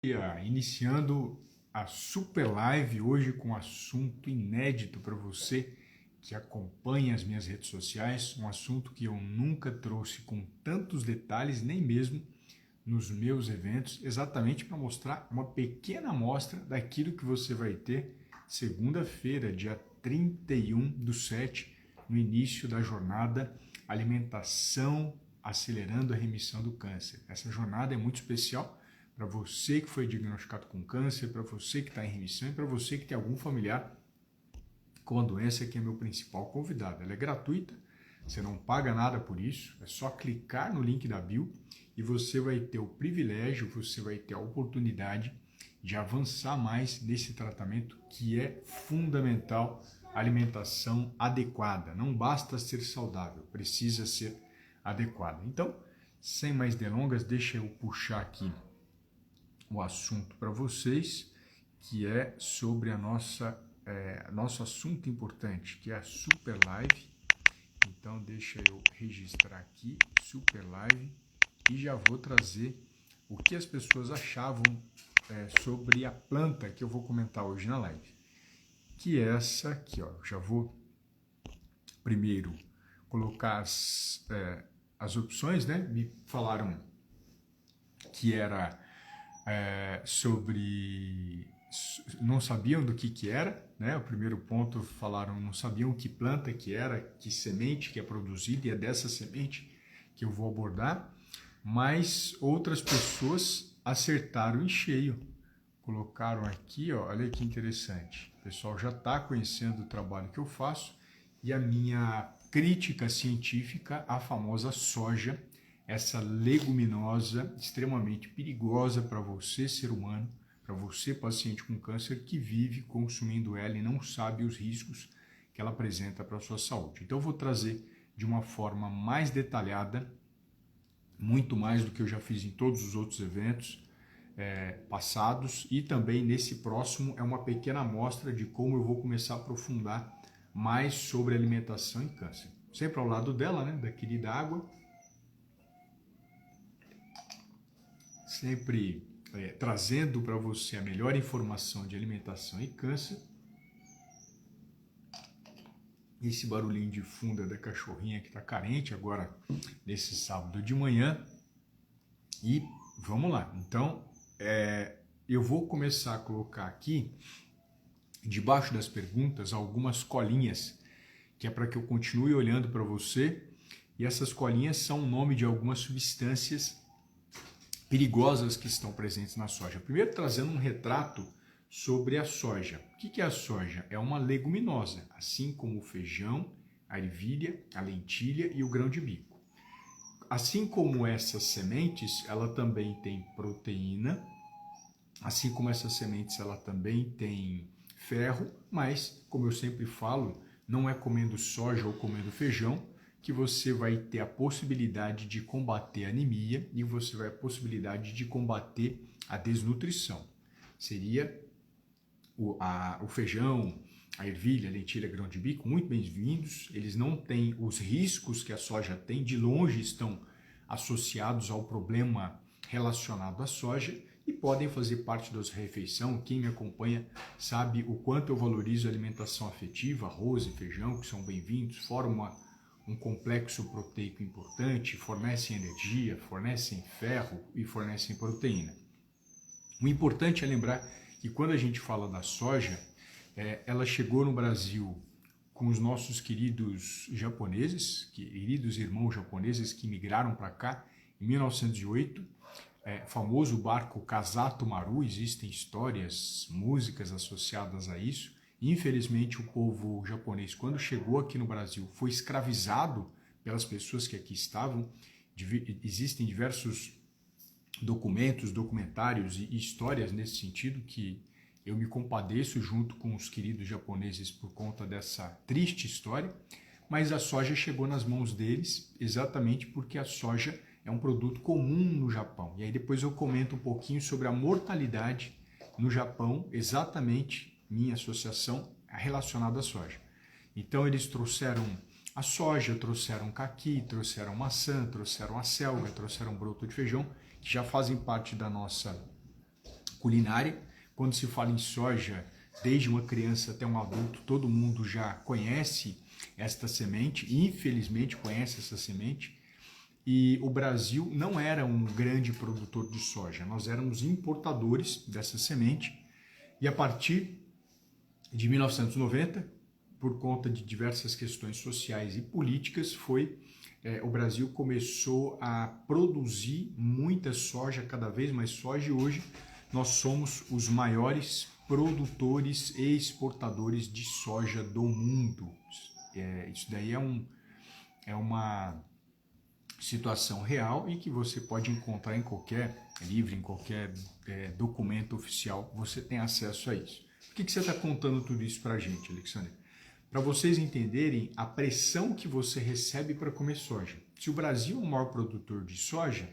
Iniciando a super live hoje com um assunto inédito para você que acompanha as minhas redes sociais, um assunto que eu nunca trouxe com tantos detalhes, nem mesmo nos meus eventos, exatamente para mostrar uma pequena amostra daquilo que você vai ter segunda-feira, dia 31/7, no início da jornada Alimentação Acelerando a Remissão do Câncer. Essa jornada é muito especial para você que foi diagnosticado com câncer, para você que está em remissão e para você que tem algum familiar com a doença, que é meu principal convidado. Ela é gratuita, você não paga nada por isso, é só clicar no link da bio e você vai ter o privilégio, você vai ter a oportunidade de avançar mais nesse tratamento que é fundamental, alimentação adequada. Não basta ser saudável, precisa ser adequada. Então, sem mais delongas, deixa eu puxar aqui o assunto para vocês, que é sobre nosso assunto importante, que é a Super Live. Então deixa eu registrar aqui, Super Live, e já vou trazer o que as pessoas achavam sobre a planta que eu vou comentar hoje na live, que é essa aqui, ó. Já vou primeiro colocar as opções, né? Me falaram que era não sabiam do que era, né? O primeiro ponto falaram, não sabiam que planta que era, que semente que é produzida, e é dessa semente que eu vou abordar, mas outras pessoas acertaram em cheio, colocaram aqui, ó, olha que interessante, o pessoal já está conhecendo o trabalho que eu faço e a minha crítica científica à famosa soja, essa leguminosa extremamente perigosa para você, ser humano, para você, paciente com câncer, que vive consumindo ela e não sabe os riscos que ela apresenta para a sua saúde. Então eu vou trazer de uma forma mais detalhada, muito mais do que eu já fiz em todos os outros eventos passados, e também nesse próximo é uma pequena amostra de como eu vou começar a aprofundar mais sobre alimentação e câncer. Sempre ao lado dela, né, da querida água, sempre trazendo para você a melhor informação de alimentação e câncer. Esse barulhinho de fundo é da cachorrinha que está carente agora nesse sábado de manhã. E vamos lá. Então, eu vou começar a colocar aqui, debaixo das perguntas, algumas colinhas, que é para que eu continue olhando para você. E essas colinhas são o nome de algumas substâncias perigosas que estão presentes na soja. Primeiro, trazendo um retrato sobre a soja. O que é a soja? É uma leguminosa, assim como o feijão, a ervilha, a lentilha e o grão de bico. Assim como essas sementes, ela também tem proteína, assim como essas sementes, ela também tem ferro, mas, como eu sempre falo, não é comendo soja ou comendo feijão que você vai ter a possibilidade de combater a anemia e você vai ter a possibilidade de combater a desnutrição. Seria o feijão, a ervilha, a lentilha, grão de bico, muito bem-vindos. Eles não têm os riscos que a soja tem, de longe estão associados ao problema relacionado à soja e podem fazer parte da sua refeição. Quem me acompanha sabe o quanto eu valorizo a alimentação afetiva, arroz e feijão, que são bem-vindos, formam um complexo proteico importante, fornecem energia, fornecem ferro e fornecem proteína. O importante é lembrar que quando a gente fala da soja, ela chegou no Brasil com os nossos queridos japoneses, queridos irmãos japoneses que migraram para cá em 1908, famoso barco Kazato Maru, existem histórias, músicas associadas a isso. Infelizmente, o povo japonês, quando chegou aqui no Brasil, foi escravizado pelas pessoas que aqui estavam. Existem diversos documentos, documentários e histórias nesse sentido que eu me compadeço junto com os queridos japoneses por conta dessa triste história, mas a soja chegou nas mãos deles exatamente porque a soja é um produto comum no Japão. E aí depois eu comento um pouquinho sobre a mortalidade no Japão, exatamente minha associação relacionada à soja. Então eles trouxeram a soja, trouxeram caqui, trouxeram maçã, trouxeram a selga, trouxeram broto de feijão, que já fazem parte da nossa culinária. Quando se fala em soja, desde uma criança até um adulto, todo mundo já conhece esta semente, infelizmente conhece essa semente. E o Brasil não era um grande produtor de soja, nós éramos importadores dessa semente. E a partir de 1990, por conta de diversas questões sociais e políticas, o Brasil começou a produzir muita soja, cada vez mais soja, e hoje nós somos os maiores produtores e exportadores de soja do mundo. Isso daí é uma situação real e que você pode encontrar em qualquer livro, em qualquer documento oficial, você tem acesso a isso. Por que você está contando tudo isso para a gente, Alexandre? Para vocês entenderem a pressão que você recebe para comer soja. Se o Brasil é o maior produtor de soja,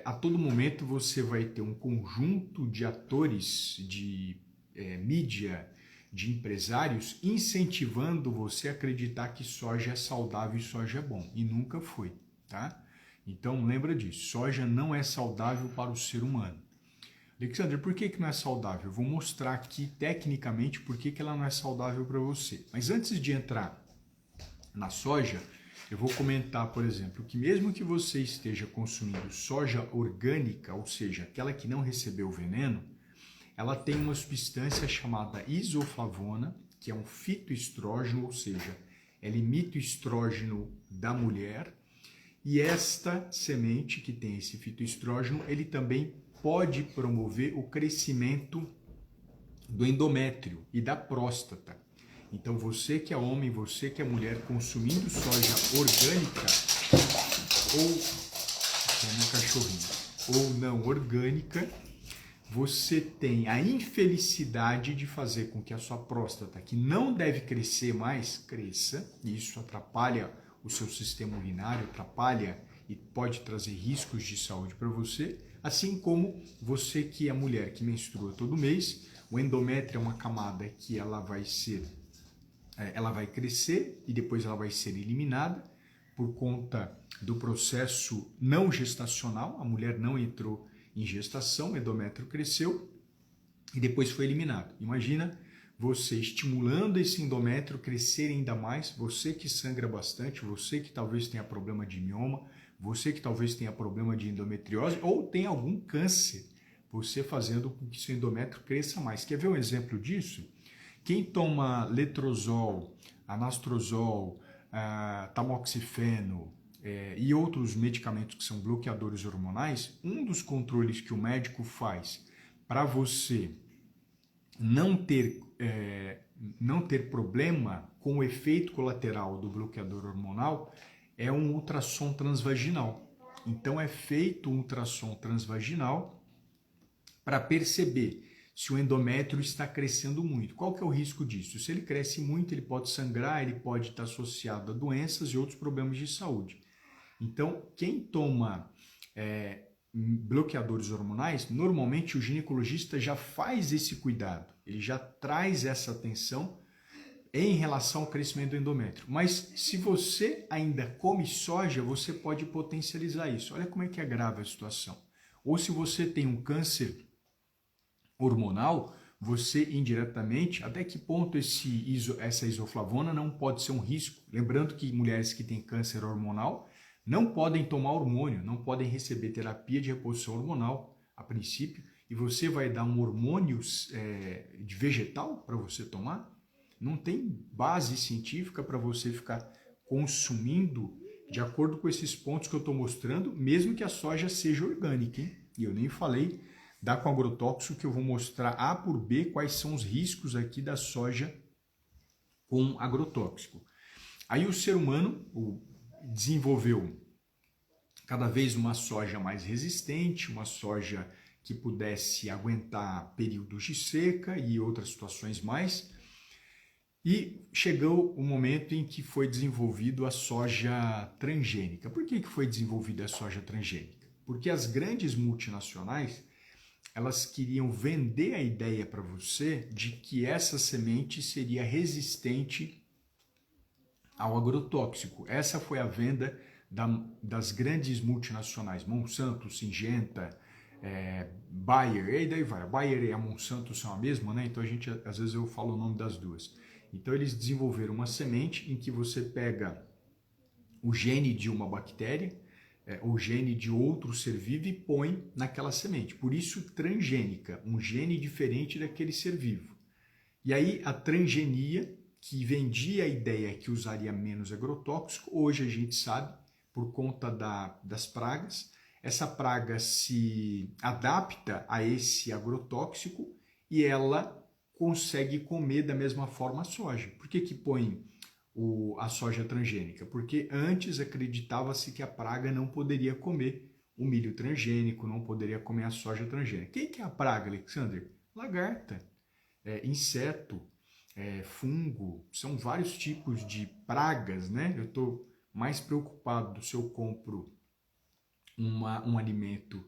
a todo momento você vai ter um conjunto de atores, de mídia, de empresários incentivando você a acreditar que soja é saudável e soja é bom. E nunca foi, tá? Então lembra disso, soja não é saudável para o ser humano. Alexandre, por que não é saudável? Eu vou mostrar aqui tecnicamente por que ela não é saudável para você. Mas antes de entrar na soja, eu vou comentar, por exemplo, que mesmo que você esteja consumindo soja orgânica, ou seja, aquela que não recebeu veneno, ela tem uma substância chamada isoflavona, que é um fitoestrógeno, ou seja, ela imita o estrógeno da mulher. E esta semente que tem esse fitoestrógeno, ele também pode promover o crescimento do endométrio e da próstata. Então você que é homem, você que é mulher, consumindo soja orgânica ou não orgânica, você tem a infelicidade de fazer com que a sua próstata, que não deve crescer mais, cresça. E isso atrapalha o seu sistema urinário, atrapalha e pode trazer riscos de saúde para você. Assim como você que é mulher, que menstrua todo mês, o endométrio é uma camada que ela vai crescer e depois ela vai ser eliminada por conta do processo não gestacional. A mulher não entrou em gestação, o endométrio cresceu e depois foi eliminado. Imagina você estimulando esse endométrio crescer ainda mais, você que sangra bastante, você que talvez tenha problema de mioma, você que talvez tenha problema de endometriose ou tenha algum câncer, você fazendo com que seu endométrio cresça mais. Quer ver um exemplo disso? Quem toma letrozol, anastrozol, tamoxifeno e outros medicamentos que são bloqueadores hormonais, um dos controles que o médico faz para você não ter problema com o efeito colateral do bloqueador hormonal é um ultrassom transvaginal. Então é feito um ultrassom transvaginal para perceber se o endométrio está crescendo muito. Qual que é o risco disso? Se ele cresce muito, ele pode sangrar, ele pode estar associado a doenças e outros problemas de saúde. Então, quem toma bloqueadores hormonais, normalmente o ginecologista já faz esse cuidado, ele já traz essa atenção em relação ao crescimento do endométrio. Mas se você ainda come soja, você pode potencializar isso. Olha como é que é grave a situação. Ou se você tem um câncer hormonal, você indiretamente, até que ponto essa isoflavona não pode ser um risco? Lembrando que mulheres que têm câncer hormonal não podem tomar hormônio, não podem receber terapia de reposição hormonal, a princípio, e você vai dar um hormônio de vegetal para você tomar? Não tem base científica para você ficar consumindo de acordo com esses pontos que eu estou mostrando, mesmo que a soja seja orgânica, hein? E eu nem falei da com agrotóxico, que eu vou mostrar A por B quais são os riscos aqui da soja com agrotóxico. Aí o ser humano desenvolveu cada vez uma soja mais resistente, uma soja que pudesse aguentar períodos de seca e outras situações mais. E chegou o momento em que foi desenvolvido a soja transgênica. Por que foi desenvolvida a soja transgênica? Porque as grandes multinacionais, elas queriam vender a ideia para você de que essa semente seria resistente ao agrotóxico. Essa foi a venda das grandes multinacionais, Monsanto, Syngenta, Bayer, e daí vai. A Bayer e a Monsanto são a mesma, né? Então às vezes eu falo o nome das duas. Então eles desenvolveram uma semente em que você pega o gene de uma bactéria, o gene de outro ser vivo e põe naquela semente. Por isso transgênica, um gene diferente daquele ser vivo. E aí a transgenia, que vendia a ideia que usaria menos agrotóxico, hoje a gente sabe, por conta das pragas, essa praga se adapta a esse agrotóxico e ela consegue comer da mesma forma a soja. Por que põe a soja transgênica? Porque antes acreditava-se que a praga não poderia comer o milho transgênico, não poderia comer a soja transgênica. Quem que é a praga, Alexander? Lagarta, inseto, fungo, são vários tipos de pragas, né? Eu estou mais preocupado se eu compro um alimento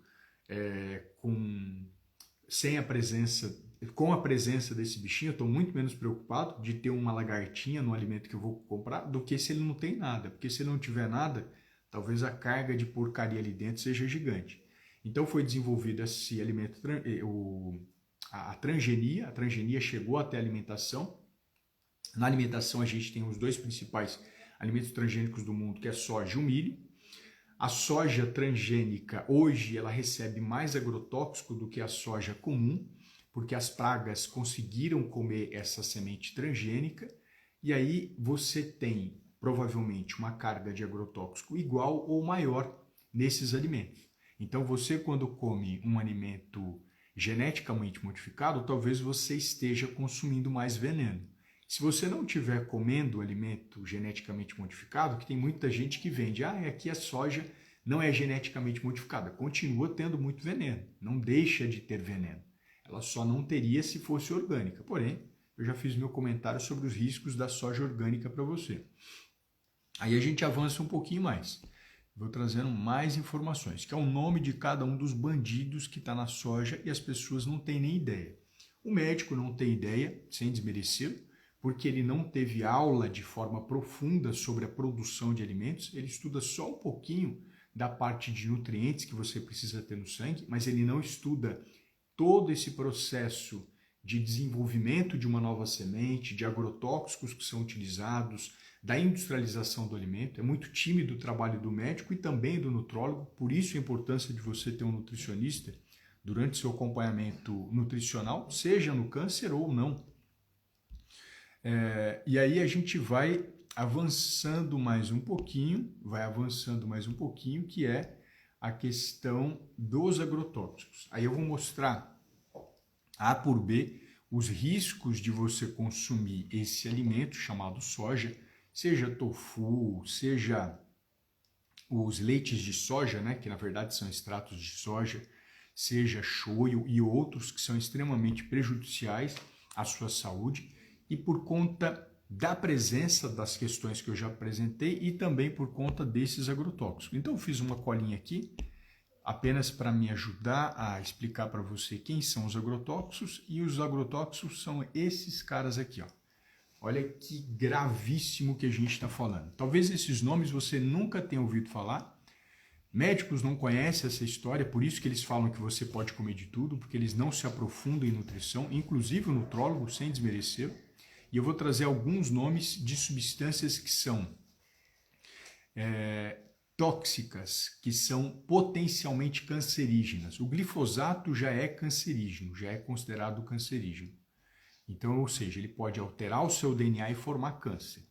com a presença desse bichinho, eu estou muito menos preocupado de ter uma lagartinha no alimento que eu vou comprar do que se ele não tem nada, porque se ele não tiver nada, talvez a carga de porcaria ali dentro seja gigante. Então foi desenvolvido esse alimento, a transgenia chegou até a alimentação. Na alimentação a gente tem os dois principais alimentos transgênicos do mundo, que é a soja e o milho. A soja transgênica, hoje, ela recebe mais agrotóxico do que a soja comum, porque as pragas conseguiram comer essa semente transgênica, e aí você tem, provavelmente, uma carga de agrotóxico igual ou maior nesses alimentos. Então, você, quando come um alimento geneticamente modificado, talvez você esteja consumindo mais veneno. Se você não estiver comendo alimento geneticamente modificado, que tem muita gente que vende, aqui a soja não é geneticamente modificada, continua tendo muito veneno, não deixa de ter veneno. Ela só não teria se fosse orgânica. Porém, eu já fiz meu comentário sobre os riscos da soja orgânica para você. Aí a gente avança um pouquinho mais. Vou trazendo mais informações, que é o nome de cada um dos bandidos que está na soja e as pessoas não têm nem ideia. O médico não tem ideia, sem desmerecer, porque ele não teve aula de forma profunda sobre a produção de alimentos, ele estuda só um pouquinho da parte de nutrientes que você precisa ter no sangue, mas ele não estuda todo esse processo de desenvolvimento de uma nova semente, de agrotóxicos que são utilizados, da industrialização do alimento. É muito tímido o trabalho do médico e também do nutrólogo, por isso a importância de você ter um nutricionista durante seu acompanhamento nutricional, seja no câncer ou não. E aí a gente vai avançando mais um pouquinho, que é a questão dos agrotóxicos. Aí eu vou mostrar A por B os riscos de você consumir esse alimento chamado soja, seja tofu, seja os leites de soja, né, que na verdade são extratos de soja, seja shoyu e outros que são extremamente prejudiciais à sua saúde, e por conta da presença das questões que eu já apresentei e também por conta desses agrotóxicos. Então eu fiz uma colinha aqui, apenas para me ajudar a explicar para você quem são os agrotóxicos, e os agrotóxicos são esses caras aqui, ó. Olha que gravíssimo que a gente está falando. Talvez esses nomes você nunca tenha ouvido falar, médicos não conhecem essa história, por isso que eles falam que você pode comer de tudo, porque eles não se aprofundam em nutrição, inclusive o nutrólogo, sem desmerecer. E eu vou trazer alguns nomes de substâncias que são tóxicas, que são potencialmente cancerígenas. O glifosato já é cancerígeno, já é considerado cancerígeno. Então, ou seja, ele pode alterar o seu DNA e formar câncer.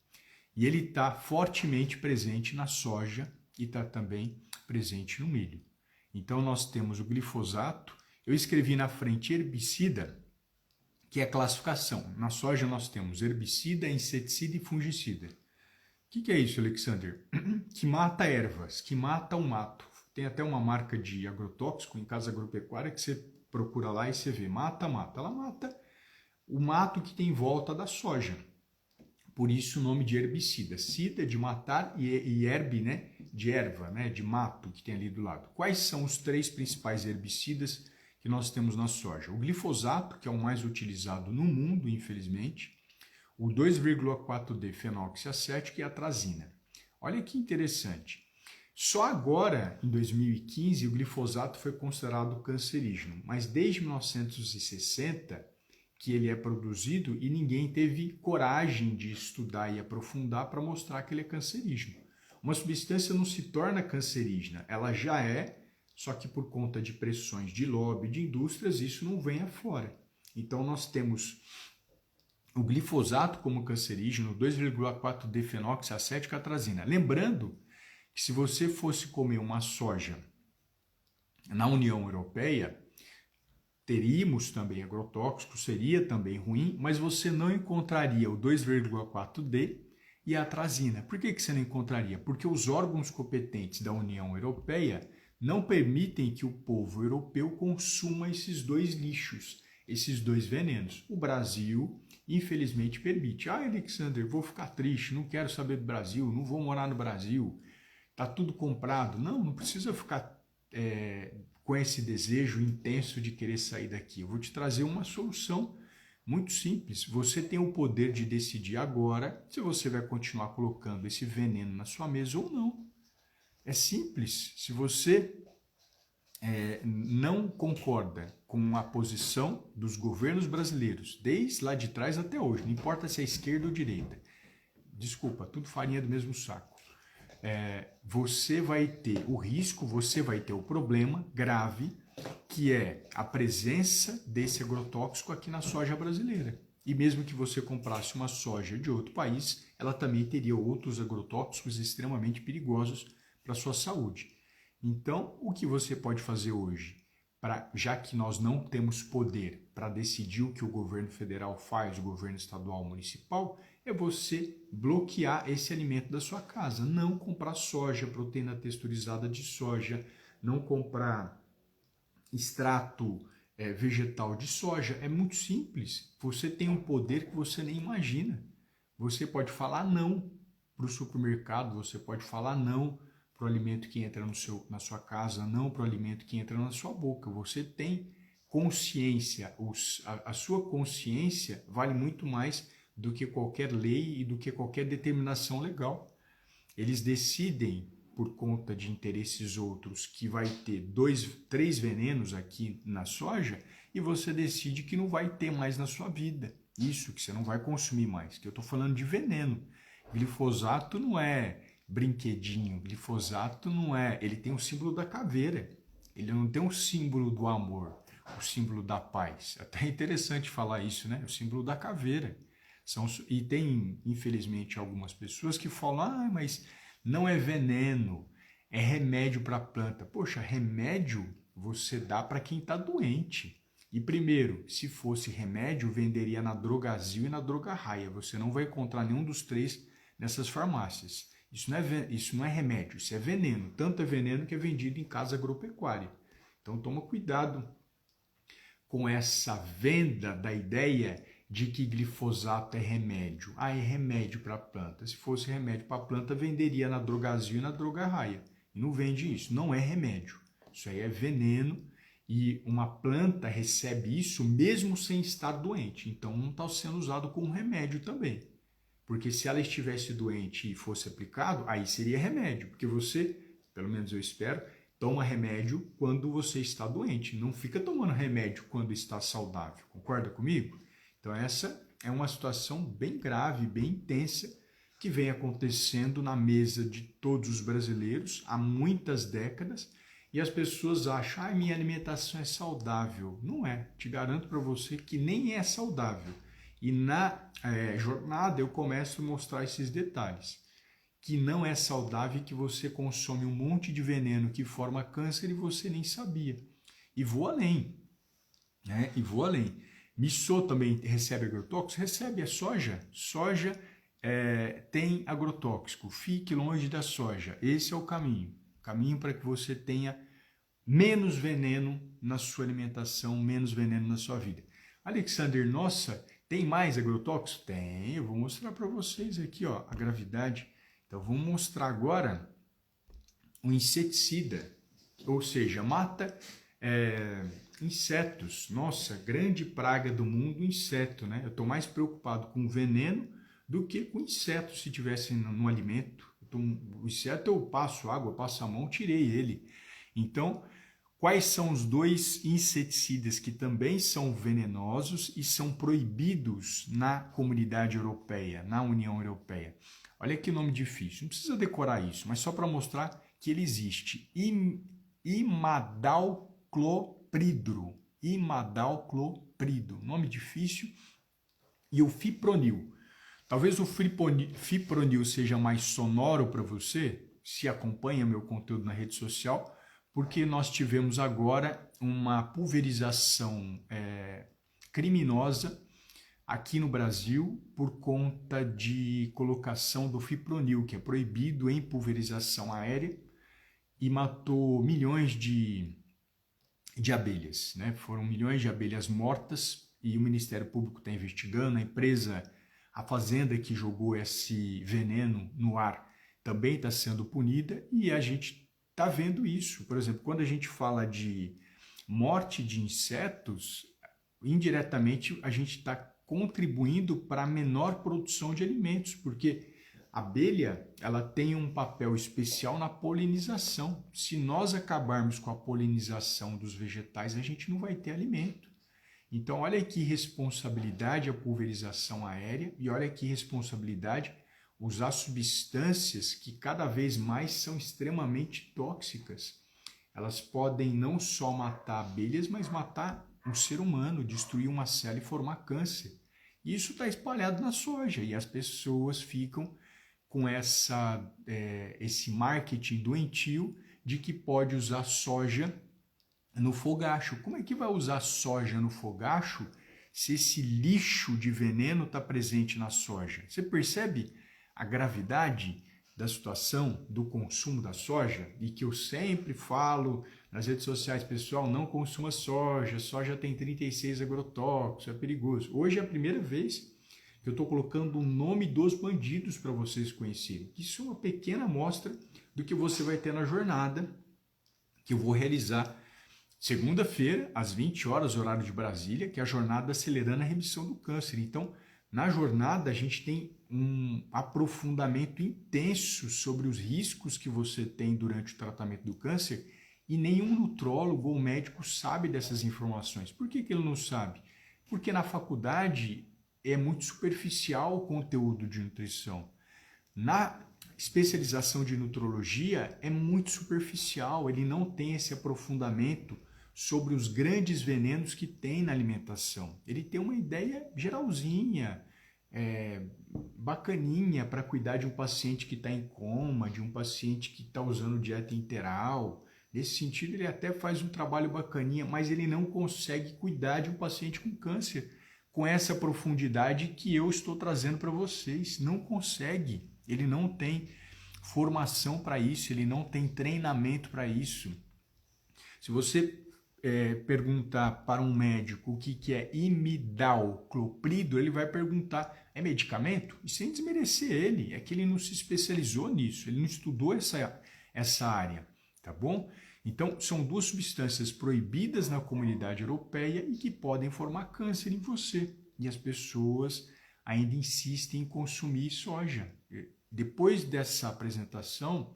E ele está fortemente presente na soja e está também presente no milho. Então, nós temos o glifosato. Eu escrevi na frente herbicida, que é a classificação. Na soja nós temos herbicida, inseticida e fungicida. O que é isso, Alexander? Que mata ervas, que mata o mato. Tem até uma marca de agrotóxico em casa agropecuária que você procura lá e você vê, mata. Ela mata o mato que tem em volta da soja. Por isso o nome de herbicida. Cida de matar e herbe, né, de erva, né, de mato que tem ali do lado. Quais são os 3 principais herbicidas que nós temos na soja? O glifosato, que é o mais utilizado no mundo, infelizmente, o 2,4-D fenoxiacético e a atrazina. Olha que interessante. Só agora, em 2015, o glifosato foi considerado cancerígeno, mas desde 1960 que ele é produzido e ninguém teve coragem de estudar e aprofundar para mostrar que ele é cancerígeno. Uma substância não se torna cancerígena, ela já é, só que por conta de pressões de lobby, de indústrias, isso não vem afora. Então nós temos o glifosato como cancerígeno, 2,4-D-fenoxiacética-atrazina. Lembrando que se você fosse comer uma soja na União Europeia, teríamos também agrotóxico, seria também ruim, mas você não encontraria o 2,4-D e a atrazina. Por que você não encontraria? Porque os órgãos competentes da União Europeia não permitem que o povo europeu consuma esses dois lixos, esses dois venenos. O Brasil, infelizmente, permite. Ah, Alexander, vou ficar triste, não quero saber do Brasil, não vou morar no Brasil, está tudo comprado. Não, não precisa ficar com esse desejo intenso de querer sair daqui. Eu vou te trazer uma solução muito simples. Você tem o poder de decidir agora se você vai continuar colocando esse veneno na sua mesa ou não. É simples. Se você não concorda com a posição dos governos brasileiros, desde lá de trás até hoje, não importa se é esquerda ou direita, desculpa, tudo farinha do mesmo saco. Você vai ter o risco, você vai ter o problema grave, que é a presença desse agrotóxico aqui na soja brasileira. E mesmo que você comprasse uma soja de outro país, ela também teria outros agrotóxicos extremamente perigosos para a sua saúde. Então, o que você pode fazer hoje, já que nós não temos poder para decidir o que o governo federal faz, o governo estadual, municipal, é você bloquear esse alimento da sua casa. Não comprar soja, proteína texturizada de soja, não comprar extrato vegetal de soja. É muito simples. Você tem um poder que você nem imagina. Você pode falar não para o supermercado, você pode falar não para o alimento que entra na sua casa, não para o alimento que entra na sua boca. Você tem consciência, a sua consciência vale muito mais do que qualquer lei e do que qualquer determinação legal. Eles decidem, por conta de interesses outros, que vai ter 3 venenos aqui na soja e você decide que não vai ter mais na sua vida. Isso, que você não vai consumir mais. Que eu estou falando de veneno. Glifosato não é brinquedinho, glifosato não é... Ele tem o símbolo da caveira. Ele não tem o símbolo do amor, o símbolo da paz. Até é interessante falar isso, né? O símbolo da caveira. E tem, infelizmente, algumas pessoas que falam, mas não é veneno, é remédio para a planta. Poxa, remédio você dá para quem está doente. E primeiro, se fosse remédio, venderia na Drogazil e na Drogarraia. Você não vai encontrar nenhum dos 3 nessas farmácias. Isso não é remédio, isso é veneno. Tanto é veneno que é vendido em casa agropecuária. Então toma cuidado com essa venda da ideia de que glifosato é remédio. Ah, é remédio para a planta. Se fosse remédio para a planta, venderia na Drogazil e na Drogarraia. E não vende isso, não é remédio. Isso aí é veneno e uma planta recebe isso mesmo sem estar doente. Então não está sendo usado como remédio também. Porque se ela estivesse doente e fosse aplicado, aí seria remédio. Porque você, pelo menos eu espero, toma remédio quando você está doente. Não fica tomando remédio quando está saudável. Concorda comigo? Então essa é uma situação bem grave, bem intensa, que vem acontecendo na mesa de todos os brasileiros há muitas décadas, e as pessoas acham, minha alimentação é saudável. Não é, te garanto para você que nem é saudável. E na jornada eu começo a mostrar esses detalhes, que não é saudável e que você consome um monte de veneno que forma câncer e você nem sabia. E vou além, né? E vou além. Missô também recebe agrotóxico? Recebe. A soja. Soja tem agrotóxico. Fique longe da soja. Esse é o caminho. Caminho para que você tenha menos veneno na sua alimentação, menos veneno na sua vida. Alexander, nossa, tem mais agrotóxico? Tem. Eu vou mostrar para vocês aqui, ó, a gravidade. Então, vamos mostrar agora um inseticida. Ou seja, mata... insetos. Nossa, grande praga do mundo, inseto, né? Eu estou mais preocupado com veneno do que com insetos se tivesse no alimento. Eu O inseto eu passo água, eu passo a mão, tirei ele. Então, quais são os dois inseticidas que também são venenosos e são proibidos na comunidade europeia, na União Europeia? Olha que nome difícil, não precisa decorar isso, mas só para mostrar que ele existe. Imidaclopridro. Imidaclopridro, nome difícil. E o fipronil. Talvez o fipronil seja mais sonoro para você, se acompanha meu conteúdo na rede social, porque nós tivemos agora uma pulverização criminosa aqui no Brasil por conta de colocação do fipronil, que é proibido em pulverização aérea, e matou milhões de abelhas, né? Foram milhões de abelhas mortas e o Ministério Público está investigando, a fazenda que jogou esse veneno no ar também está sendo punida e a gente está vendo isso. Por exemplo, quando a gente fala de morte de insetos, indiretamente a gente está contribuindo para a menor produção de alimentos, porque a abelha ela tem um papel especial na polinização. Se nós acabarmos com a polinização dos vegetais, a gente não vai ter alimento. Então, olha que responsabilidade a pulverização aérea e olha que responsabilidade usar substâncias que cada vez mais são extremamente tóxicas. Elas podem não só matar abelhas, mas matar um ser humano, destruir uma célula e formar câncer. E isso está espalhado na soja e as pessoas ficam com esse marketing doentio de que pode usar soja no fogacho. Como é que vai usar soja no fogacho se esse lixo de veneno está presente na soja? Você percebe a gravidade da situação do consumo da soja? E que eu sempre falo nas redes sociais, pessoal, não consuma soja tem 36 agrotóxicos, é perigoso. Hoje é a primeira vez que eu estou colocando o nome dos bandidos para vocês conhecerem. Isso é uma pequena amostra do que você vai ter na jornada que eu vou realizar segunda-feira, às 20 horas, horário de Brasília, que é a jornada acelerando a remissão do câncer. Então, na jornada, a gente tem um aprofundamento intenso sobre os riscos que você tem durante o tratamento do câncer e nenhum nutrólogo ou médico sabe dessas informações. Por que ele não sabe? Porque na faculdade é muito superficial o conteúdo de nutrição. Na especialização de nutrologia é muito superficial, ele não tem esse aprofundamento sobre os grandes venenos que tem na alimentação. Ele tem uma ideia geralzinha, bacaninha para cuidar de um paciente que está em coma, de um paciente que está usando dieta interal. Nesse sentido, ele até faz um trabalho bacaninha, mas ele não consegue cuidar de um paciente com câncer com essa profundidade que eu estou trazendo para vocês. Não consegue, ele não tem formação para isso, ele não tem treinamento para isso. Se você perguntar para um médico o que é imidaclopridro, ele vai perguntar, é medicamento? E sem desmerecer ele, é que ele não se especializou nisso, ele não estudou essa área, tá bom? Então, são duas substâncias proibidas na comunidade europeia e que podem formar câncer em você. E as pessoas ainda insistem em consumir soja. Depois dessa apresentação,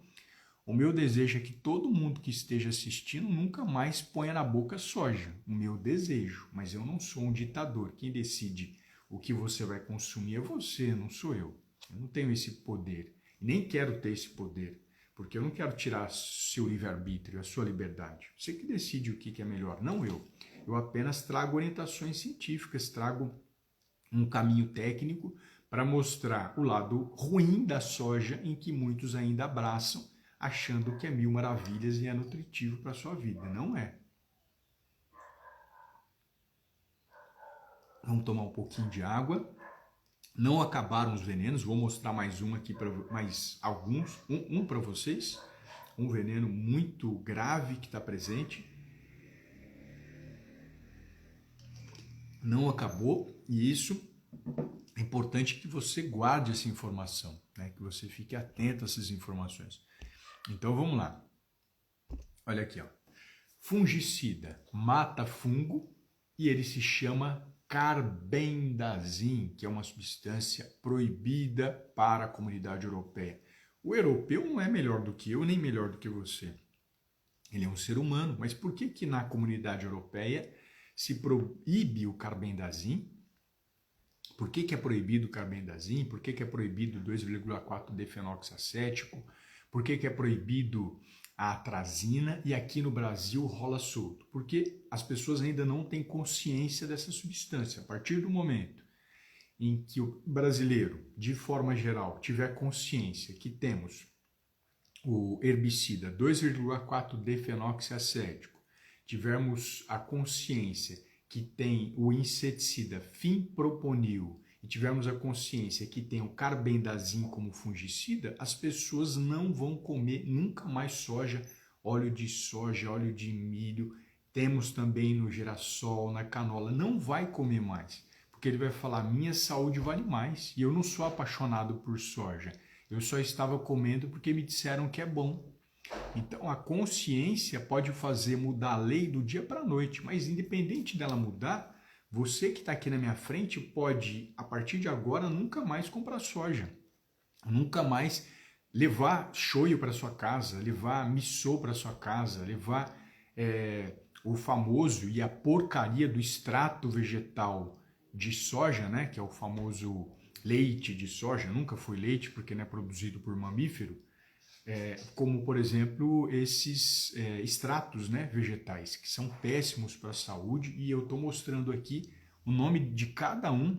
o meu desejo é que todo mundo que esteja assistindo nunca mais ponha na boca soja. O meu desejo, mas eu não sou um ditador. Quem decide o que você vai consumir é você, não sou eu. Eu não tenho esse poder, nem quero ter esse poder, porque eu não quero tirar seu livre-arbítrio, a sua liberdade. Você que decide o que é melhor, não eu. Eu apenas trago orientações científicas, trago um caminho técnico para mostrar o lado ruim da soja, em que muitos ainda abraçam, achando que é mil maravilhas e é nutritivo para a sua vida. Não é. Vamos tomar um pouquinho de água. Não acabaram os venenos, vou mostrar mais um aqui, mais alguns, um para vocês. Um veneno muito grave que está presente. Não acabou, e isso é importante que você guarde essa informação, né? Que você fique atento a essas informações. Então vamos lá. Olha aqui, ó. Fungicida mata fungo e ele se chama carbendazim, que é uma substância proibida para a comunidade europeia. O europeu não é melhor do que eu, nem melhor do que você. Ele é um ser humano, mas por que que na comunidade europeia se proíbe o carbendazim? Por que que é proibido o carbendazim? Por que que é proibido 2,4-D-fenoxiacético? Por que que é proibido a atrazina? E aqui no Brasil rola solto? Porque as pessoas ainda não têm consciência dessa substância. A partir do momento em que o brasileiro, de forma geral, tiver consciência que temos o herbicida 2,4-D-fenoxiacético, tivermos a consciência que tem o inseticida fimproponil e tivermos a consciência que tem o carbendazim como fungicida, as pessoas não vão comer nunca mais soja, óleo de soja, óleo de milho, temos também no girassol, na canola, não vai comer mais, porque ele vai falar, minha saúde vale mais, e eu não sou apaixonado por soja, eu só estava comendo porque me disseram que é bom. Então, a consciência pode fazer mudar a lei do dia para a noite, mas independente dela mudar, você que está aqui na minha frente pode, a partir de agora, nunca mais comprar soja, nunca mais levar shoyu para sua casa, levar miso para sua casa, levar o famoso e a porcaria do extrato vegetal de soja, né, que é o famoso leite de soja, nunca foi leite porque não é produzido por mamífero, como, por exemplo, esses extratos, né, vegetais, que são péssimos para a saúde, e eu estou mostrando aqui o nome de cada um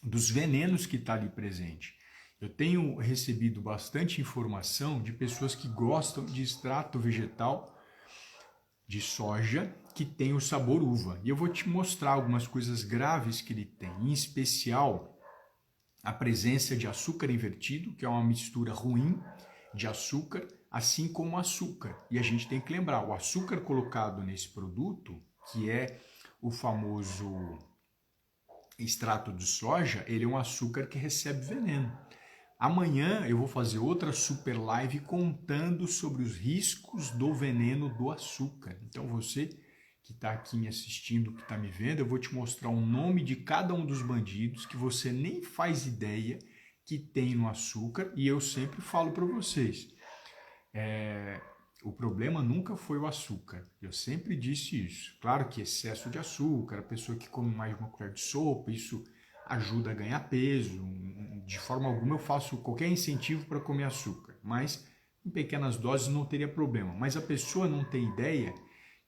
dos venenos que está ali presente. Eu tenho recebido bastante informação de pessoas que gostam de extrato vegetal de soja que tem o sabor uva, e eu vou te mostrar algumas coisas graves que ele tem, em especial a presença de açúcar invertido, que é uma mistura ruim de açúcar, assim como açúcar. E a gente tem que lembrar, o açúcar colocado nesse produto, que é o famoso extrato de soja, ele é um açúcar que recebe veneno. Amanhã eu vou fazer outra super live contando sobre os riscos do veneno do açúcar. Então você que está aqui me assistindo, que está me vendo, eu vou te mostrar o nome de cada um dos bandidos que você nem faz ideia que tem no açúcar, e eu sempre falo para vocês, o problema nunca foi o açúcar, eu sempre disse isso. Claro que excesso de açúcar, a pessoa que come mais de uma colher de sopa, isso ajuda a ganhar peso, de forma alguma eu faço qualquer incentivo para comer açúcar, mas em pequenas doses não teria problema. Mas a pessoa não tem ideia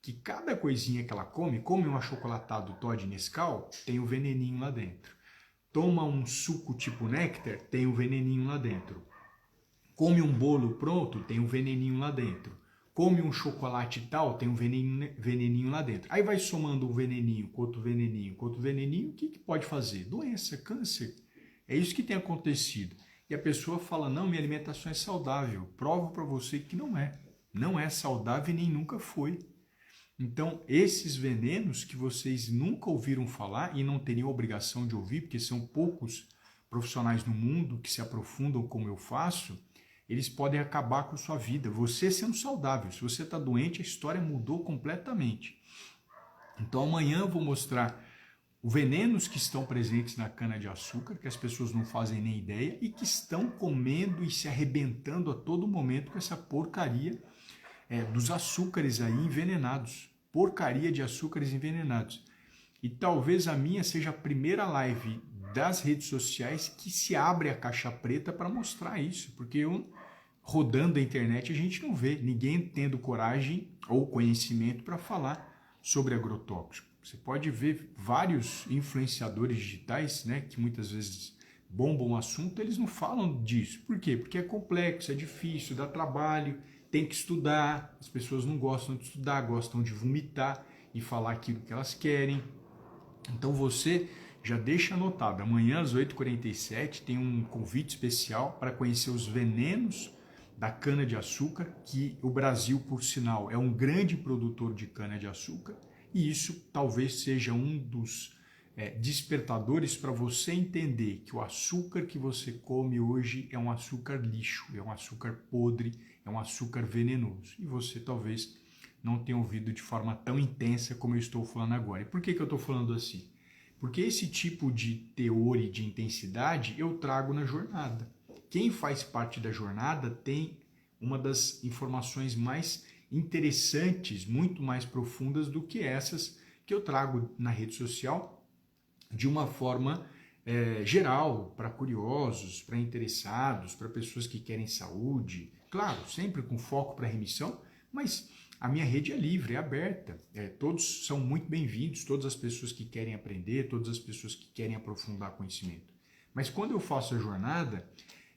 que cada coisinha que ela come um achocolatado Toddy Nescau, tem um veneninho lá dentro. Toma um suco tipo néctar, tem um veneninho lá dentro. Come um bolo pronto, tem um veneninho lá dentro. Come um chocolate tal, tem um veneninho lá dentro. Aí vai somando um veneninho com outro veneninho, com outro veneninho, o que pode fazer? Doença, câncer. É isso que tem acontecido. E a pessoa fala, não, minha alimentação é saudável. Provo para você que não é. Não é saudável e nem nunca foi. Então, esses venenos que vocês nunca ouviram falar e não teriam obrigação de ouvir, porque são poucos profissionais no mundo que se aprofundam como eu faço, eles podem acabar com a sua vida. Você sendo saudável, se você está doente, a história mudou completamente. Então, amanhã eu vou mostrar os venenos que estão presentes na cana-de-açúcar, que as pessoas não fazem nem ideia, e que estão comendo e se arrebentando a todo momento com essa porcaria dos açúcares aí envenenados, porcaria de açúcares envenenados. E talvez a minha seja a primeira live das redes sociais que se abre a caixa preta para mostrar isso, porque rodando a internet a gente não vê ninguém tendo coragem ou conhecimento para falar sobre agrotóxico. Você pode ver vários influenciadores digitais, né, que muitas vezes bombam o assunto, eles não falam disso. Por quê? Porque é complexo, é difícil, dá trabalho, tem que estudar, as pessoas não gostam de estudar, gostam de vomitar e falar aquilo que elas querem. Então você já deixa anotado, amanhã às 8h47 tem um convite especial para conhecer os venenos da cana-de-açúcar, que o Brasil, por sinal, é um grande produtor de cana-de-açúcar, e isso talvez seja um dos despertadores para você entender que o açúcar que você come hoje é um açúcar lixo, é um açúcar podre, é um açúcar venenoso. E você talvez não tenha ouvido de forma tão intensa como eu estou falando agora. E por que eu estou falando assim? Porque esse tipo de teor e de intensidade eu trago na jornada. quem faz parte da jornada tem uma das informações mais interessantes, muito mais profundas do que essas que eu trago na rede social de uma forma geral, para curiosos, para interessados, para pessoas que querem saúde, claro, sempre com foco para remissão, mas a minha rede é livre, é aberta, todos são muito bem-vindos, todas as pessoas que querem aprender, todas as pessoas que querem aprofundar conhecimento. Mas quando eu faço a jornada,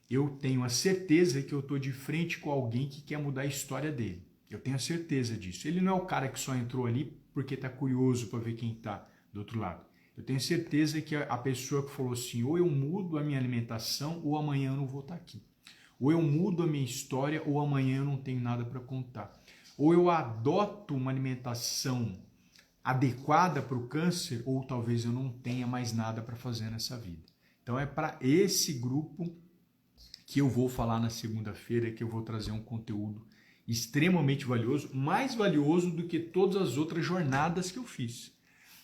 eu tenho a certeza que eu estou de frente com alguém que quer mudar a história dele. Eu tenho a certeza disso. Ele não é o cara que só entrou ali porque está curioso para ver quem está do outro lado. Eu tenho certeza que a pessoa que falou assim, ou eu mudo a minha alimentação, ou amanhã eu não vou estar aqui. Ou eu mudo a minha história, ou amanhã eu não tenho nada para contar. Ou eu adoto uma alimentação adequada para o câncer, ou talvez eu não tenha mais nada para fazer nessa vida. Então é para esse grupo que eu vou falar na segunda-feira, que eu vou trazer um conteúdo extremamente valioso, mais valioso do que todas as outras jornadas que eu fiz.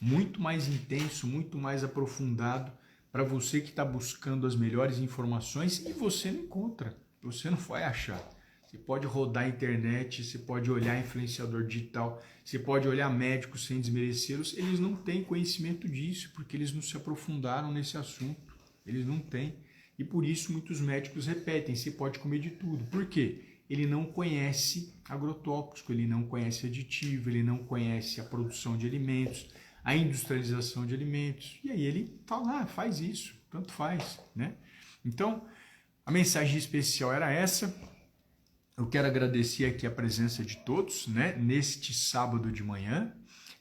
Muito mais intenso, muito mais aprofundado para você que está buscando as melhores informações e você não encontra, você não vai achar. Você pode rodar a internet, você pode olhar influenciador digital, você pode olhar médicos sem desmerecê-los, eles não têm conhecimento disso, porque eles não se aprofundaram nesse assunto, eles não têm. E por isso muitos médicos repetem, você pode comer de tudo. Por quê? Ele não conhece agrotóxico, ele não conhece aditivo, ele não conhece a produção de alimentos, a industrialização de alimentos. E aí ele fala, faz isso, tanto faz, né? Então, a mensagem especial era essa. Eu quero agradecer aqui a presença de todos, né? Neste sábado de manhã,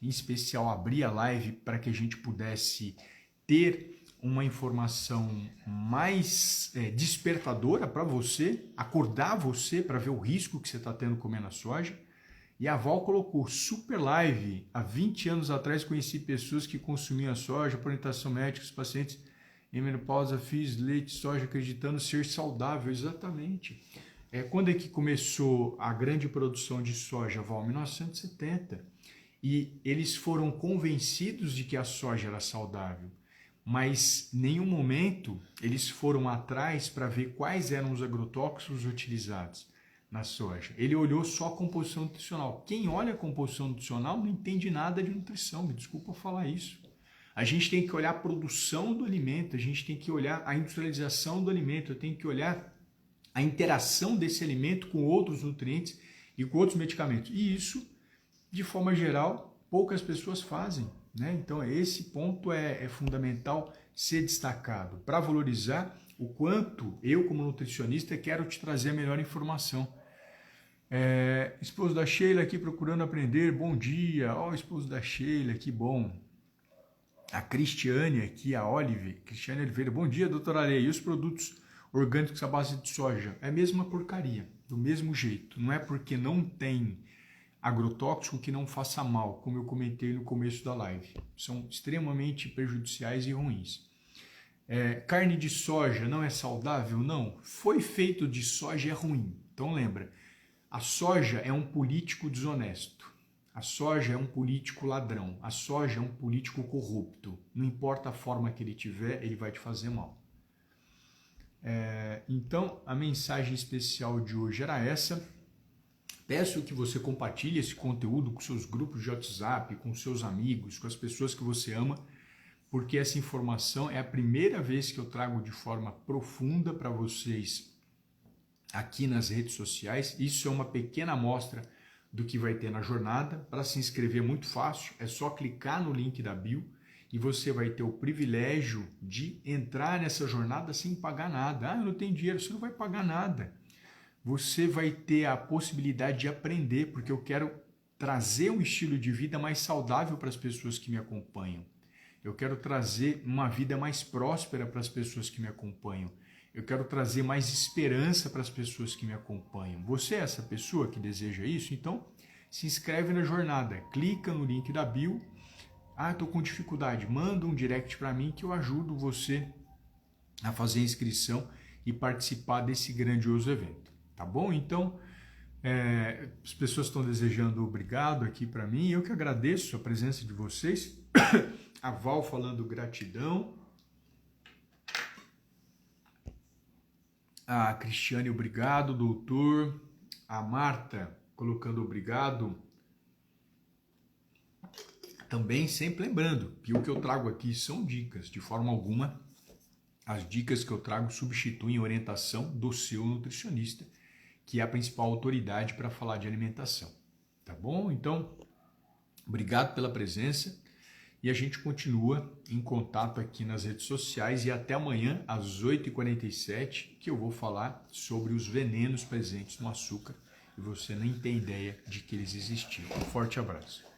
em especial abrir a live para que a gente pudesse ter uma informação mais despertadora para você, acordar você para ver o risco que você está tendo comendo a soja. E a Val colocou super live. Há 20 anos atrás conheci pessoas que consumiam a soja por orientação médica, os pacientes em menopausa, fiz leite de soja acreditando ser saudável. Exatamente. Quando é que começou a grande produção de soja, Val? 1970. E eles foram convencidos de que a soja era saudável. Mas em nenhum momento eles foram atrás para ver quais eram os agrotóxicos utilizados na soja. Ele olhou só a composição nutricional. Quem olha a composição nutricional não entende nada de nutrição, me desculpa falar isso. A gente tem que olhar a produção do alimento, a gente tem que olhar a industrialização do alimento, eu tenho que olhar a interação desse alimento com outros nutrientes e com outros medicamentos. E isso, de forma geral, poucas pessoas fazem, né? Então esse ponto é fundamental ser destacado para valorizar o quanto eu, como nutricionista, quero te trazer a melhor informação. Esposo da Sheila aqui procurando aprender, bom dia. Ó, o esposo da Sheila, que bom. A Cristiane aqui, a Cristiane Oliveira, bom dia, doutora Areia. E os produtos orgânicos à base de soja? É a mesma porcaria, do mesmo jeito. Não é porque não tem agrotóxico que não faça mal, como eu comentei no começo da live. São extremamente prejudiciais e ruins. Carne de soja não é saudável? Não. Foi feito de soja é ruim. Então lembra, a soja é um político desonesto. A soja é um político ladrão. A soja é um político corrupto. Não importa a forma que ele tiver, ele vai te fazer mal. Então, a mensagem especial de hoje era essa. Peço que você compartilhe esse conteúdo com seus grupos de WhatsApp, com seus amigos, com as pessoas que você ama, porque essa informação é a primeira vez que eu trago de forma profunda para vocês aqui nas redes sociais. Isso é uma pequena amostra do que vai ter na jornada. Para se inscrever é muito fácil, é só clicar no link da bio e você vai ter o privilégio de entrar nessa jornada sem pagar nada. Eu não tenho dinheiro, você não vai pagar nada. Você vai ter a possibilidade de aprender, porque eu quero trazer um estilo de vida mais saudável para as pessoas que me acompanham. Eu quero trazer uma vida mais próspera para as pessoas que me acompanham. Eu quero trazer mais esperança para as pessoas que me acompanham. Você é essa pessoa que deseja isso? Então, se inscreve na jornada. Clica no link da bio. Estou com dificuldade. Manda um direct para mim que eu ajudo você a fazer a inscrição e participar desse grandioso evento. Tá bom? Então, as pessoas estão desejando obrigado aqui para mim. Eu que agradeço a presença de vocês. A Val falando gratidão. A Cristiane, obrigado, doutor. A Marta, colocando obrigado. Também sempre lembrando que o que eu trago aqui são dicas, de forma alguma as dicas que eu trago substituem a orientação do seu nutricionista, que é a principal autoridade para falar de alimentação. Tá bom? Então, obrigado pela presença e a gente continua em contato aqui nas redes sociais e até amanhã às 8h47, que eu vou falar sobre os venenos presentes no açúcar e você nem tem ideia de que eles existiam. Um forte abraço.